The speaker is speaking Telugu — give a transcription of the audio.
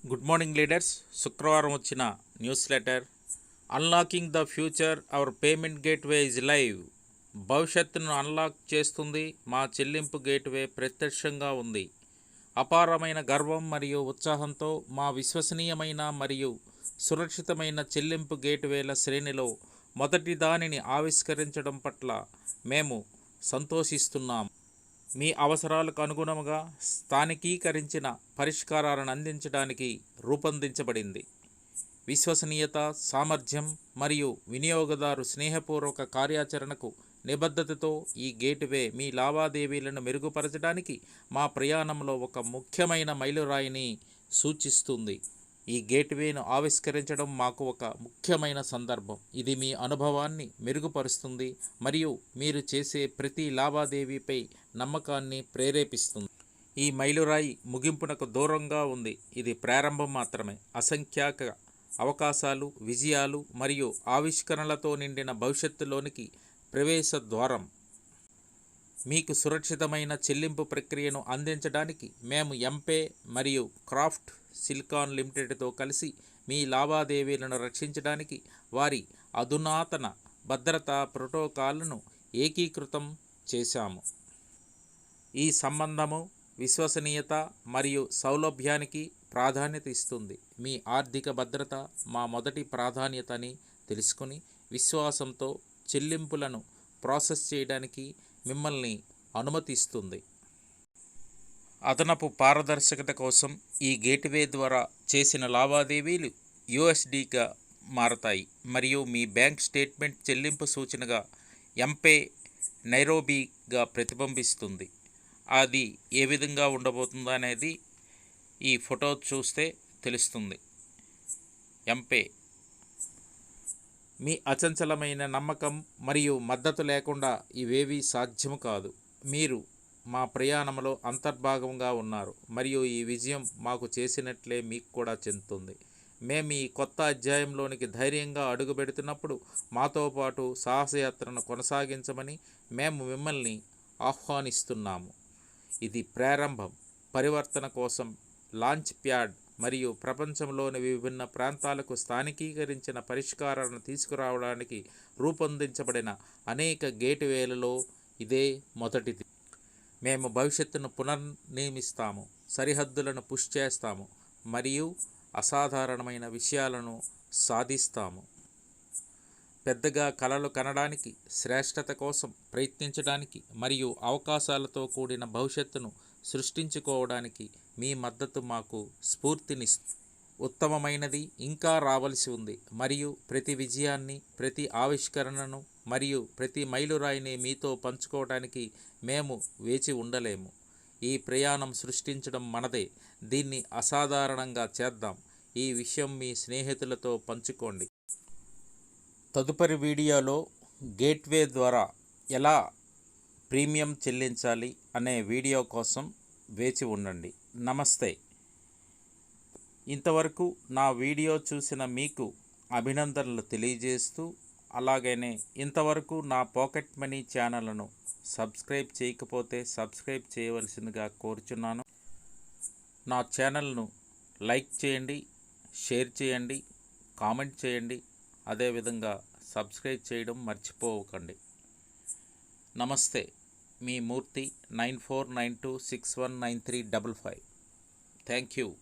Good morning leaders. శుక్రవారం వచ్చిన news letter unlocking the future hour payment gateway is live. భవిష్యత్తును అన్లాక్ చేస్తుంది మా చెల్లింపు గేట్వే ప్రత్యక్షంగా ఉంది. అపారమైన గర్వం మరియు ఉత్సాహంతో మా విశ్వసనీయమైన మరియు సురక్షితమైన చెల్లింపు గేట్వేల శ్రేణిలో మొదటి దానిని ఆవిష్కరించడం పట్ల మేము సంతోషిస్తున్నాము. మీ అవసరాలకు అనుగుణంగా స్థానికీకరించిన పరిష్కారాలను అందించడానికి రూపొందించబడింది. విశ్వసనీయత, సామర్థ్యం మరియు వినియోగదారు స్నేహపూర్వక కార్యాచరణకు నిబద్ధతతో ఈ గేట్వే మీ లావాదేవీలను మెరుగుపరచడానికి మా ప్రయాణంలో ఒక ముఖ్యమైన మైలురాయిని సూచిస్తుంది. ఈ గేట్వేను ఆవిష్కరించడం మాకు ఒక ముఖ్యమైన సందర్భం. ఇది మీ అనుభవాన్ని మెరుగుపరుస్తుంది మరియు మీరు చేసే ప్రతి లావాదేవీపై నమ్మకాన్ని ప్రేరేపిస్తుంది. ఈ మైలురాయి ముగింపునకు దూరంగా ఉంది. ఇది ప్రారంభం మాత్రమే. అసంఖ్యాక అవకాశాలు, విజయాలు మరియు ఆవిష్కరణలతో నిండిన భవిష్యత్తులోనికి ప్రవేశ ద్వారం. మీకు సురక్షితమైన చెల్లింపు ప్రక్రియను అందించడానికి మేము ఎంపే మరియు క్రాఫ్ట్ సిలికాన్ లిమిటెడ్తో కలిసి మీ లావాదేవీలను రక్షించడానికి వారి అధునాతన భద్రతా ప్రోటోకాల్ను ఏకీకృతం చేశాము. ఈ సంబంధము విశ్వసనీయత మరియు సౌలభ్యానికి ప్రాధాన్యత ఇస్తుంది. మీ ఆర్థిక భద్రత మా మొదటి ప్రాధాన్యత అని తెలుసుకుని విశ్వాసంతో చెల్లింపులను ప్రాసెస్ చేయడానికి మిమ్మల్ని అనుమతిస్తుంది. అదనపు పారదర్శకత కోసం ఈ గేట్వే ద్వారా చేసిన లావాదేవీలు యూఎస్డీగా మారతాయి మరియు మీ బ్యాంక్ స్టేట్మెంట్ చెల్లింపు సూచనగా ఎంపే నైరోబీగా ప్రతిబింబిస్తుంది. అది ఏ విధంగా ఉండబోతుందో అనేది ఈ ఫోటో చూస్తే తెలుస్తుంది. ఎంపే మీ అచంచలమైన నమ్మకం మరియు మద్దతు లేకుండా ఇవేవీ సాధ్యం కాదు. మీరు మా ప్రయాణంలో అంతర్భాగంగా ఉన్నారు మరియు ఈ విజయం మాకు చేసినట్లే మీకు కూడా చెందుతుంది. మేము ఈ కొత్త అధ్యాయంలోనికి ధైర్యంగా అడుగుపెడుతున్నప్పుడు మాతో పాటు సాహసయాత్రను కొనసాగించమని మేము మిమ్మల్ని ఆహ్వానిస్తున్నాము. ఇది ప్రారంభం, పరివర్తన కోసం లాంచ్ ప్యాడ్ మరియు ప్రపంచంలోని విభిన్న ప్రాంతాలకు స్థానికీకరించిన పరిష్కారాలను తీసుకురావడానికి రూపొందించబడిన అనేక గేట్వేలలో ఇదే మొదటిది. మేము భవిష్యత్తును పునర్నిర్మిస్తాము, సరిహద్దులను పుష్ చేస్తాము మరియు అసాధారణమైన విషయాలను సాధిస్తాము. పెద్దగా కలలు కనడానికి, శ్రేష్టత కోసం ప్రయత్నించడానికి మరియు అవకాశాలతో కూడిన భవిష్యత్తును సృష్టించుకోవడానికి మీ మద్దతు మాకు స్ఫూర్తినిస్తుంది. ఉత్తమమైనది ఇంకా రావలసి ఉంది మరియు ప్రతి విజయాన్ని, ప్రతి ఆవిష్కరణను మరియు ప్రతి మైలురాయిని మీతో పంచుకోవడానికి మేము వేచి ఉండలేము. ఈ ప్రయాణం సృష్టించడం మనదే. దీన్ని అసాధారణంగా చేద్దాం. ఈ విషయం మీ స్నేహితులతో పంచుకోండి. తదుపరి వీడియోలో గేట్వే ద్వారా ఎలా ప్రీమియం చెల్లించాలి అనే వీడియో కోసం వేచి ఉండండి. నమస్తే. ఇంతవరకు నా వీడియో చూసిన మీకు అభినందనలు తెలియజేస్తూ, అలాగనే ఇంతవరకు నా పాకెట్ మనీ ఛానల్ను సబ్స్క్రైబ్ చేయకపోతే సబ్స్క్రైబ్ చేయవలసిందిగా కోరుచున్నాను. నా ఛానల్ను లైక్ చేయండి, షేర్ చేయండి, కామెంట్ చేయండి. అదేవిధంగా సబ్స్క్రైబ్ చేయడం మర్చిపోకండి. నమస్తే. మీ మూర్తి 9492619355. Thank you.